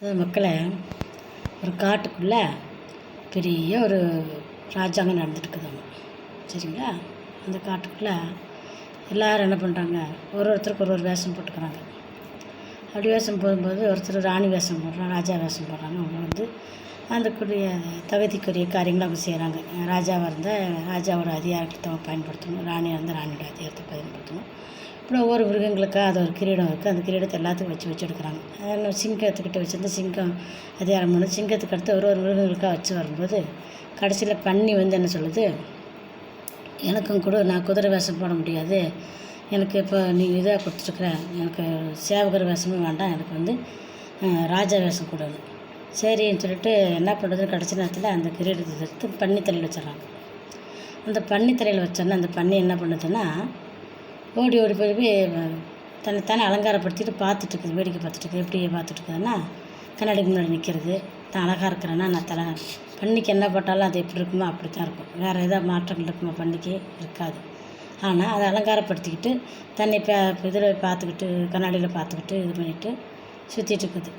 மக்களை ஒரு காட்டுக்குள்ளே பெரிய ஒரு ராஜாங்கம் நடந்துட்டுருக்குதாங்க. சரிங்களா? அந்த காட்டுக்குள்ளே எல்லோரும் என்ன பண்ணுறாங்க, ஒருத்தருக்கு ஒரு வேஷம் போட்டுக்கிறாங்க. அப்படி வேஷம் போடும்போது ஒருத்தர் ராணி வேஷம் போடுறாங்க, ராஜா வேஷம் போடுறாங்க. அவங்க அந்தக்குரிய தகுதிக்குரிய காரியங்களை அவங்க செய்கிறாங்க. ராஜாவாக இருந்தால் ராஜாவோட அதிகாரத்தை அவங்க பயன்படுத்தணும், ராணியாக இருந்தால் ராணியோட அதிகாரத்தை பயன்படுத்தணும். இப்படி ஒவ்வொரு மிருகங்களுக்காக அது ஒரு கிரீடம் இருக்குது. அந்த கிரீடத்தை எல்லாத்துக்கும் வச்சு எடுக்கிறாங்க. அதில் சிங்கத்துக்கிட்ட வச்சுருந்து சிங்கம் அதிகாரம் பண்ணி சிங்கத்துக்கு அடுத்து ஒரு மிருகங்களுக்காக வச்சு வரும்போது கடைசியில் பன்னி என்ன சொல்லுது, எனக்கும் கூட நான் குதிரை வேஷம் போட முடியாது, எனக்கு இப்போ நீங்கள் இதாக கொடுத்துருக்குற எனக்கு சேவகர் வேஷமும் வேண்டாம், எனக்கு ராஜா வேஷம் கூடணும். சரின்னு சொல்லிட்டு என்ன பண்ணுறதுன்னு கடைசி நேரத்தில் அந்த கிரீடத்தை எடுத்து பன்னி தலையில் வச்சிடறாங்க. அந்த பன்னி தலையில் வச்சோன்னா அந்த பன்னி என்ன பண்ணுதுன்னா ஓடி போய் தன்னைத்தானே அலங்காரப்படுத்திட்டு பார்த்துட்ருக்குது, வேடிக்கை பார்த்துட்ருக்கு. எப்படி பார்த்துட்ருக்குதுன்னா கண்ணாடிக்கு முன்னாடி நிற்கிறது, தான் அழகாக இருக்கிறேன்னா நான் பன்னிக்கு என்ன போட்டாலும் அது எப்படி இருக்குமோ அப்படி தான் இருக்கும், வேறு எதாவது மாற்றங்கள் இருக்குமா பன்னிக்கு இருக்காது. ஆனால் அதை அலங்காரப்படுத்திக்கிட்டு தன்னை இதில் பார்த்துக்கிட்டு கண்ணாடியில் பார்த்துக்கிட்டு இது பண்ணிவிட்டு சுற்றிட்டு இருக்குது.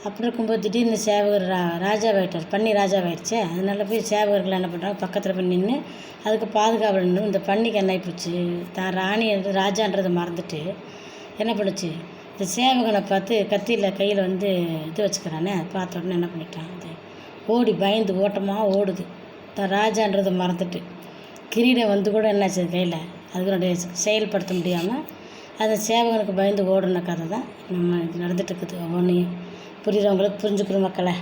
அப்படி இருக்கும்போது திடீர்னு சேவகர் ராஜாவாயிட்டார், பன்னி ராஜாவாயிடுச்சு. அதனால போய் சேவகர்கள் என்ன பண்ணுறாங்க, பக்கத்தில் போய் நின்று அதுக்கு பாதுகாவல் நின்று இந்த பன்னிக்கு என்ன ஆகிப்போச்சு, தான் ராணி ராஜான்றதை மறந்துட்டு என்ன பண்ணுச்சு, இந்த சேவகனை பார்த்து கத்தியில் கையில் இது வச்சுக்கிறானே, பார்த்த உடனே என்ன பண்ணிட்டான், அது ஓடி பயந்து ஓட்டமாக ஓடுது. தான் ராஜான்றதை மறந்துட்டு கிரீடம் கூட என்னாச்சு கையில், அதுக்குடைய செயல்படுத்த முடியாமல் அந்த சேவகனுக்கு பயந்து ஓடுன கதை தான் நம்ம நடந்துகிட்ருக்குது. ஒவ்வொன்றையும் புரிகிறவங்களுக்கு புரிஞ்சுக்கிற மக்களை.